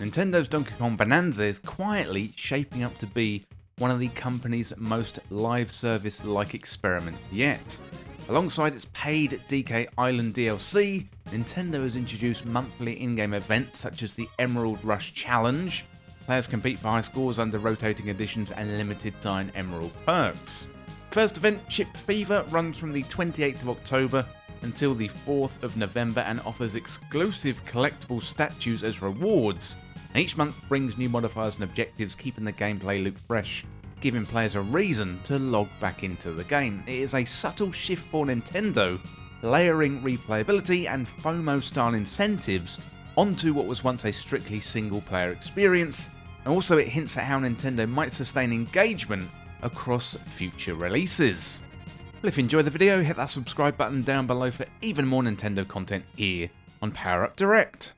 Nintendo's Donkey Kong Bananza is quietly shaping up to be one of the company's most live service-like experiments yet. Alongside its paid DK Island DLC, Nintendo has introduced monthly in-game events such as the Emerald Rush Challenge. Players compete for high scores under rotating editions and limited time Emerald perks. First event, Chip Fever, runs from the 28th of October until the 4th of November and offers exclusive collectible statues as rewards. And each month brings new modifiers and objectives, keeping the gameplay loop fresh, giving players a reason to log back into the game. It is a subtle shift for Nintendo, layering replayability and FOMO-style incentives onto what was once a strictly single-player experience, and also it hints at how Nintendo might sustain engagement across future releases. Well, if you enjoyed the video, hit that subscribe button down below for even more Nintendo content here on Power Up Direct.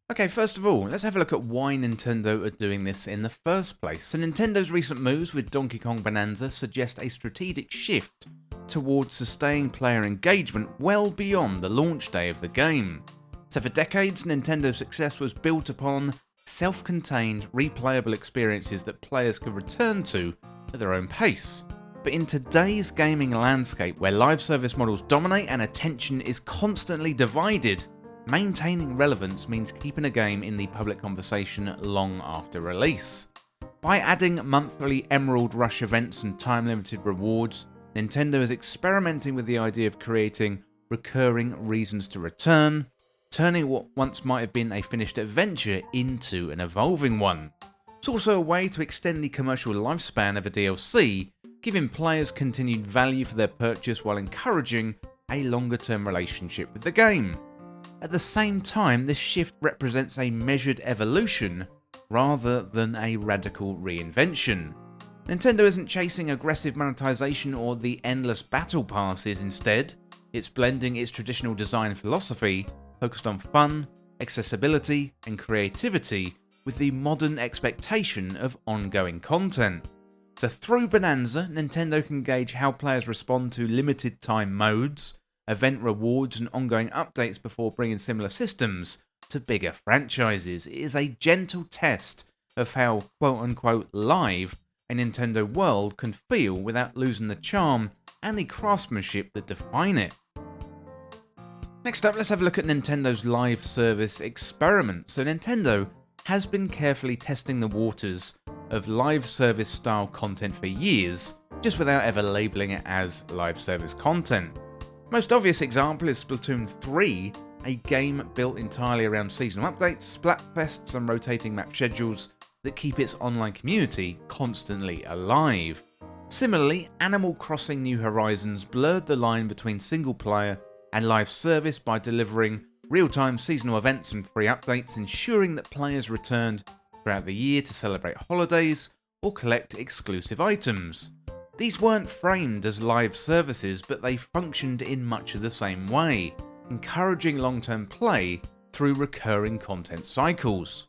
Okay, first of all, let's have a look at why Nintendo are doing this in the first place. So Nintendo's recent moves with Donkey Kong Bananza suggest a strategic shift towards sustaining player engagement well beyond the launch day of the game. So for decades, Nintendo's success was built upon self-contained, replayable experiences that players could return to at their own pace. But in today's gaming landscape, where live service models dominate and attention is constantly divided, maintaining relevance means keeping a game in the public conversation long after release. By adding monthly Emerald Rush events and time-limited rewards, Nintendo is experimenting with the idea of creating recurring reasons to return, turning what once might have been a finished adventure into an evolving one. It's also a way to extend the commercial lifespan of a DLC, giving players continued value for their purchase while encouraging a longer-term relationship with the game. At the same time, this shift represents a measured evolution rather than a radical reinvention. Nintendo isn't chasing aggressive monetization or the endless battle passes. Instead, it's blending its traditional design philosophy, focused on fun, accessibility, and creativity, with the modern expectation of ongoing content. So through Bananza, Nintendo can gauge how players respond to limited time modes, event rewards, and ongoing updates before bringing similar systems to bigger franchises. It is a gentle test of how quote-unquote live a Nintendo world can feel without losing the charm and the craftsmanship that define it. Next up, let's have a look at Nintendo's live service experiment. So Nintendo has been carefully testing the waters of live service style content for years, just without ever labeling it as live service content. Most obvious example is Splatoon 3, a game built entirely around seasonal updates, Splatfests, and rotating map schedules that keep its online community constantly alive. Similarly, Animal Crossing New Horizons blurred the line between single player and live service by delivering real-time seasonal events and free updates, ensuring that players returned throughout the year to celebrate holidays or collect exclusive items. These weren't framed as live services, but they functioned in much of the same way, encouraging long-term play through recurring content cycles.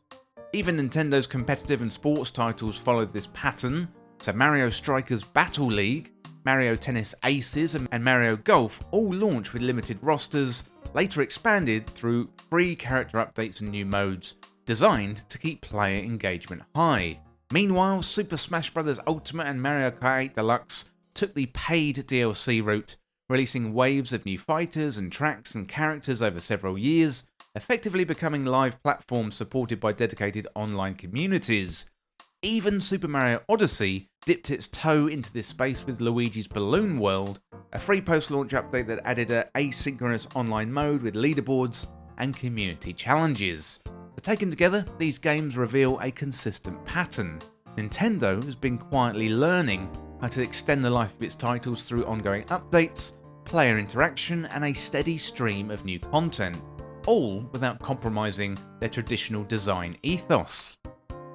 Even Nintendo's competitive and sports titles followed this pattern, so Mario Strikers Battle League, Mario Tennis Aces, and Mario Golf all launched with limited rosters, later expanded through free character updates and new modes, designed to keep player engagement high. Meanwhile, Super Smash Bros. Ultimate and Mario Kart 8 Deluxe took the paid DLC route, releasing waves of new fighters and tracks and characters over several years, effectively becoming live platforms supported by dedicated online communities. Even Super Mario Odyssey dipped its toe into this space with Luigi's Balloon World, a free post-launch update that added an asynchronous online mode with leaderboards and community challenges. So taken together, these games reveal a consistent pattern. Nintendo has been quietly learning how to extend the life of its titles through ongoing updates, player interaction, and a steady stream of new content, all without compromising their traditional design ethos.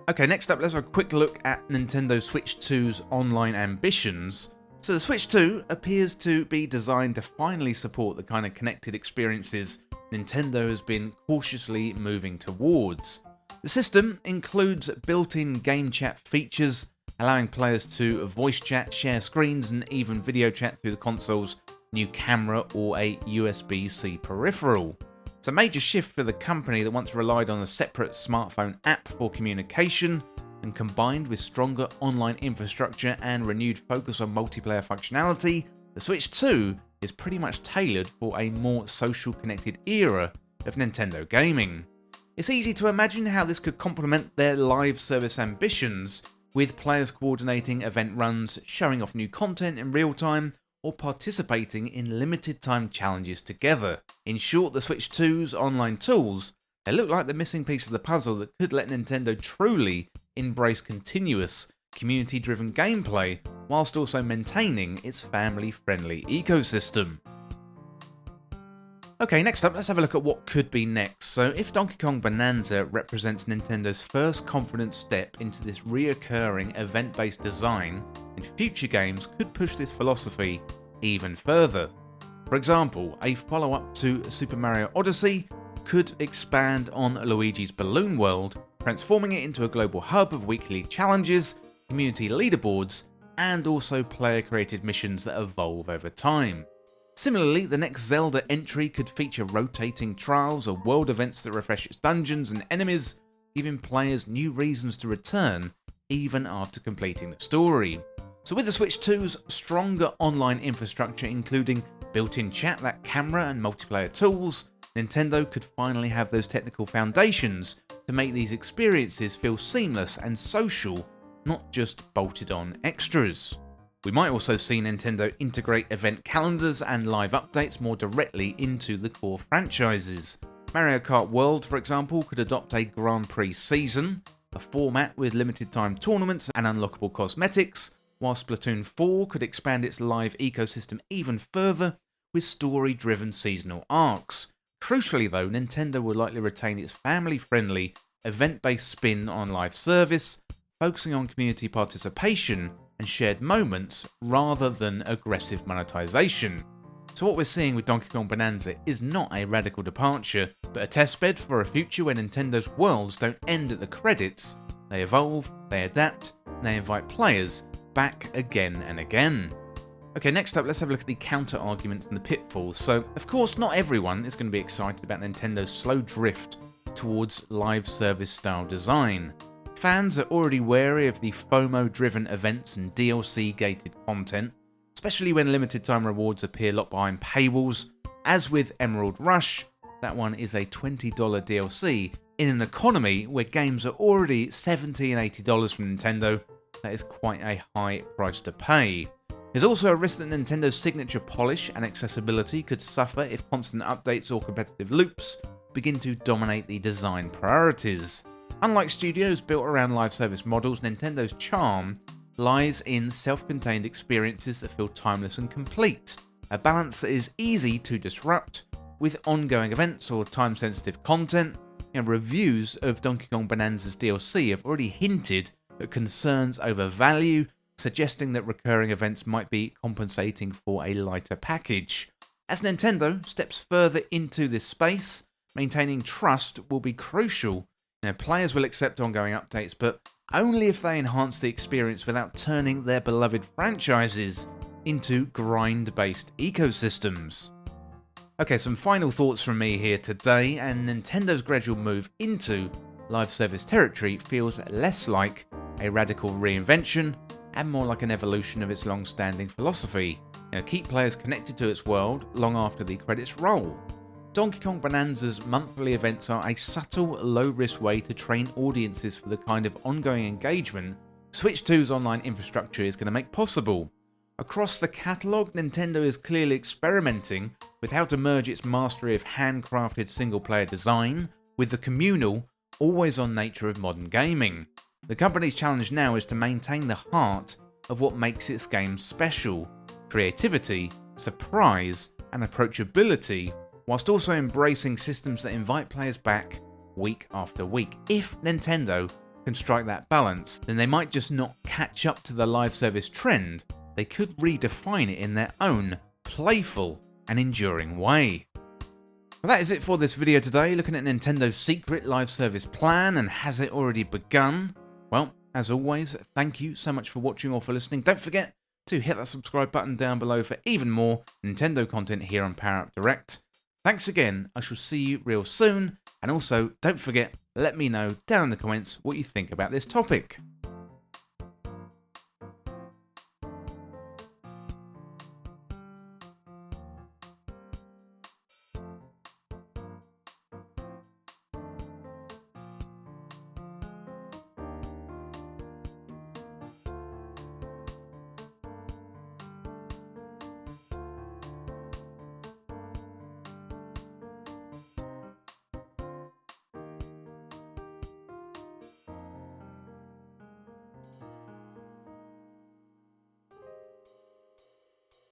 Okay, next up, let's have a quick look at Nintendo Switch 2's online ambitions. So the Switch 2 appears to be designed to finally support the kind of connected experiences Nintendo has been cautiously moving towards. The system includes built-in game chat features, allowing players to voice chat, share screens, and even video chat through the console's new camera or a USB-C peripheral. It's a major shift for the company that once relied on a separate smartphone app for communication, and combined with stronger online infrastructure and renewed focus on multiplayer functionality, the Switch 2 is pretty much tailored for a more social connected era of Nintendo gaming. It's easy to imagine how this could complement their live service ambitions, with players coordinating event runs, showing off new content in real time, or participating in limited time challenges together. In short, the Switch 2's online tools, they look like the missing piece of the puzzle that could let Nintendo truly embrace continuous, community-driven gameplay, whilst also maintaining its family-friendly ecosystem. Okay, next up, let's have a look at what could be next. So if Donkey Kong Bananza represents Nintendo's first confident step into this reoccurring event-based design, then future games could push this philosophy even further. For example, a follow-up to Super Mario Odyssey could expand on Luigi's Balloon World, transforming it into a global hub of weekly challenges, community leaderboards, and also player-created missions that evolve over time. Similarly, the next Zelda entry could feature rotating trials or world events that refresh its dungeons and enemies, giving players new reasons to return even after completing the story. So with the Switch 2's stronger online infrastructure, including built-in chat, that camera and multiplayer tools, Nintendo could finally have those technical foundations to make these experiences feel seamless and social, not just bolted on extras. We might also see Nintendo integrate event calendars and live updates more directly into the core franchises. Mario Kart World, for example, could adopt a Grand Prix season, a format with limited time tournaments and unlockable cosmetics, while Splatoon 4 could expand its live ecosystem even further with story-driven seasonal arcs. Crucially though, Nintendo will likely retain its family-friendly, event-based spin on live service, focusing on community participation and shared moments rather than aggressive monetization. So what we're seeing with Donkey Kong Bananza is not a radical departure, but a testbed for a future where Nintendo's worlds don't end at the credits, they evolve, they adapt, and they invite players back again and again. Okay, next up, let's have a look at the counter-arguments and the pitfalls. So, of course, not everyone is going to be excited about Nintendo's slow drift towards live service style design. Fans are already wary of the FOMO-driven events and DLC-gated content, especially when limited time rewards appear locked behind paywalls. As with Emerald Rush, that one is a $20 DLC in an economy where games are already $70 and $80 from Nintendo. That is quite a high price to pay. There's also a risk that Nintendo's signature polish and accessibility could suffer if constant updates or competitive loops begin to dominate the design priorities. Unlike studios built around live service models, Nintendo's charm lies in self-contained experiences that feel timeless and complete, a balance that is easy to disrupt with ongoing events or time-sensitive content. Reviews of Donkey Kong Bananza's DLC have already hinted at concerns over value, suggesting that recurring events might be compensating for a lighter package. As Nintendo steps further into this space, maintaining trust will be crucial. Players will accept ongoing updates, but only if they enhance the experience without turning their beloved franchises into grind-based ecosystems. Okay, some final thoughts from me here today, and Nintendo's gradual move into live service territory feels less like a radical reinvention and more like an evolution of its long-standing philosophy. Keep players connected to its world long after the credits roll. Donkey Kong Bananza's monthly events are a subtle, low-risk way to train audiences for the kind of ongoing engagement Switch 2's online infrastructure is going to make possible. Across the catalogue, Nintendo is clearly experimenting with how to merge its mastery of handcrafted single-player design with the communal, always-on nature of modern gaming. The company's challenge now is to maintain the heart of what makes its games special: creativity, surprise, and approachability, whilst also embracing systems that invite players back week after week. If Nintendo can strike that balance, then they might just not catch up to the live service trend, they could redefine it in their own playful and enduring way. Well, that is it for this video today, looking at Nintendo's secret live service plan and has it already begun? Well, as always, thank you so much for watching or for listening. Don't forget to hit that subscribe button down below for even more Nintendo content here on Power Up Direct. Thanks again, I shall see you real soon, and also don't forget, let me know down in the comments what you think about this topic.